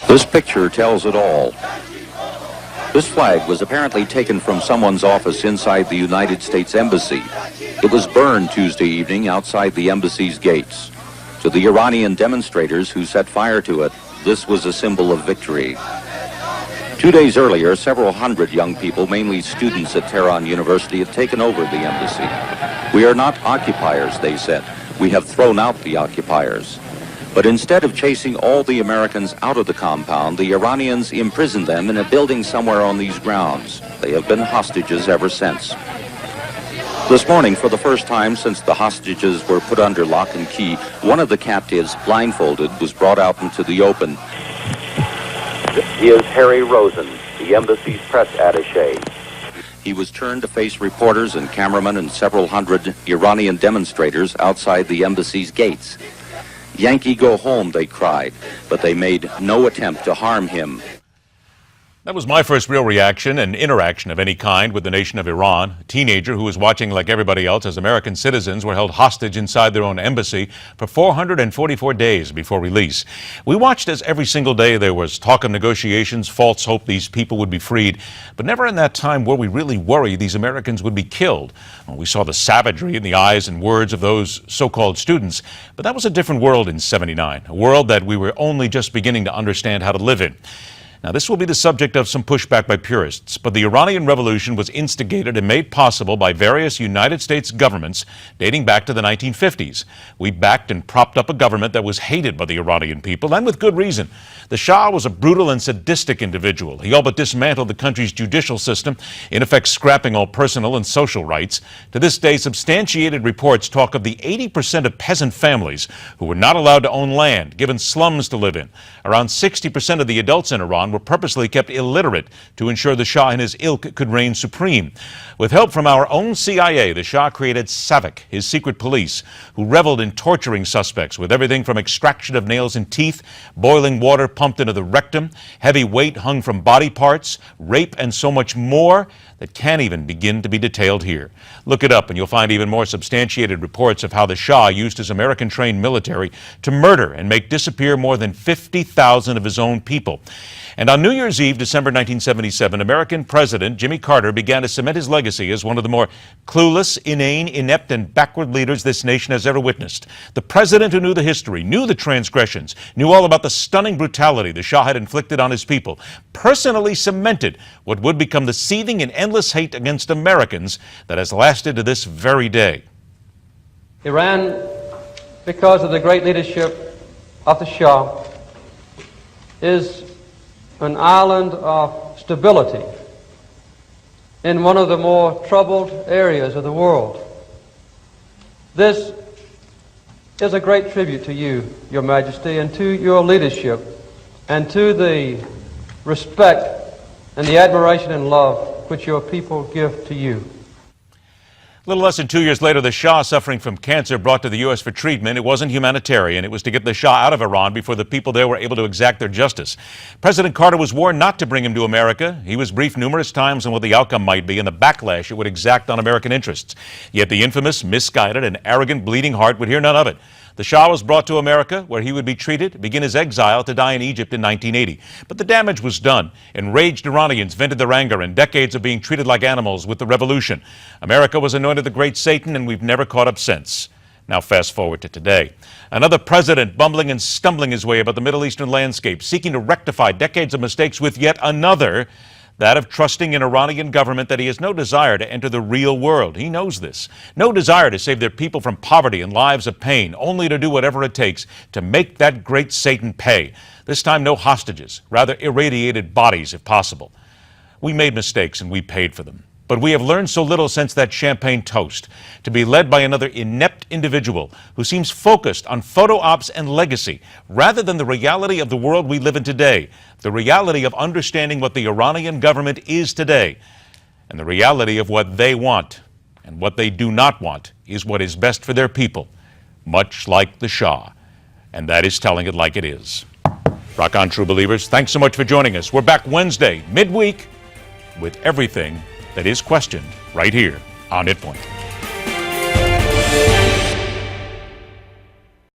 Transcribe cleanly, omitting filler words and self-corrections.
This picture tells it all. This flag was apparently taken from someone's office inside the United States Embassy. It was burned Tuesday evening outside the embassy's gates. To the Iranian demonstrators who set fire to it, this was a symbol of victory. 2 days earlier, several hundred young people, mainly students at Tehran University, had taken over the embassy. "We are not occupiers," they said. "We have thrown out the occupiers." But instead of chasing all the Americans out of the compound, the Iranians imprisoned them in a building somewhere on these grounds. They have been hostages ever since. This morning, for the first time since the hostages were put under lock and key, one of the captives, blindfolded, was brought out into the open. He is Harry Rosen, the embassy's press attaché. He was turned to face reporters and cameramen and several hundred Iranian demonstrators outside the embassy's gates. "Yankee, go home," they cried, but they made no attempt to harm him. That was my first real reaction and interaction of any kind with the nation of Iran. A teenager who was watching like everybody else as American citizens were held hostage inside their own embassy for 444 days before release. We watched as every single day there was talk of negotiations, false hope these people would be freed. But never in that time were we really worried these Americans would be killed. Well, we saw the savagery in the eyes and words of those so-called students. But that was a different world in '79, a world that we were only just beginning to understand how to live in. Now, this will be the subject of some pushback by purists, but the Iranian Revolution was instigated and made possible by various United States governments dating back to the 1950s. We backed and propped up a government that was hated by the Iranian people, and with good reason. The Shah was a brutal and sadistic individual. He all but dismantled the country's judicial system, in effect scrapping all personal and social rights. To this day, substantiated reports talk of the 80% of peasant families who were not allowed to own land, given slums to live in. Around 60% of the adults in Iran were purposely kept illiterate to ensure the Shah and his ilk could reign supreme. With help from our own CIA, the Shah created SAVAK, his secret police, who reveled in torturing suspects with everything from extraction of nails and teeth, boiling water pumped into the rectum, heavy weight hung from body parts, rape, and so much more that can't even begin to be detailed here. Look it up and you'll find even more substantiated reports of how the Shah used his American-trained military to murder and make disappear more than 50,000 of his own people. And on New Year's Eve, December 1977, American President Jimmy Carter began to cement his legacy as one of the more clueless, inane, inept, and backward leaders this nation has ever witnessed. The president who knew the history, knew the transgressions, knew all about the stunning brutality the Shah had inflicted on his people, personally cemented what would become the seething and endless hate against Americans that has lasted to this very day. Iran, because of the great leadership of the Shah, is an island of stability in one of the more troubled areas of the world. This is a great tribute to you, Your Majesty, and to your leadership, and to the respect and the admiration and love which your people give to you. A little less than 2 years later, the Shah, suffering from cancer, brought to the U.S. for treatment. It wasn't humanitarian. It was to get the Shah out of Iran before the people there were able to exact their justice. President Carter was warned not to bring him to America. He was briefed numerous times on what the outcome might be and the backlash it would exact on American interests. Yet the infamous, misguided, and arrogant bleeding heart would hear none of it. The Shah was brought to America, where he would be treated, begin his exile, to die in Egypt in 1980. But the damage was done. Enraged Iranians vented their anger in decades of being treated like animals with the revolution. America was anointed the great Satan, and we've never caught up since. Now fast forward to today. Another president bumbling and stumbling his way about the Middle Eastern landscape, seeking to rectify decades of mistakes with yet another, that of trusting an Iranian government that he has no desire to enter the real world. He knows this. No desire to save their people from poverty and lives of pain, only to do whatever it takes to make that great Satan pay. This time, no hostages, rather irradiated bodies if possible. We made mistakes and we paid for them. But we have learned so little since that champagne toast, to be led by another inept individual who seems focused on photo ops and legacy, rather than the reality of the world we live in today, the reality of understanding what the Iranian government is today, and the reality of what they want. And what they do not want is what is best for their people, much like the Shah. And that is telling it like it is. Rock on, true believers. Thanks so much for joining us. We're back Wednesday, midweek, with everything that is questioned right here on MidPoint.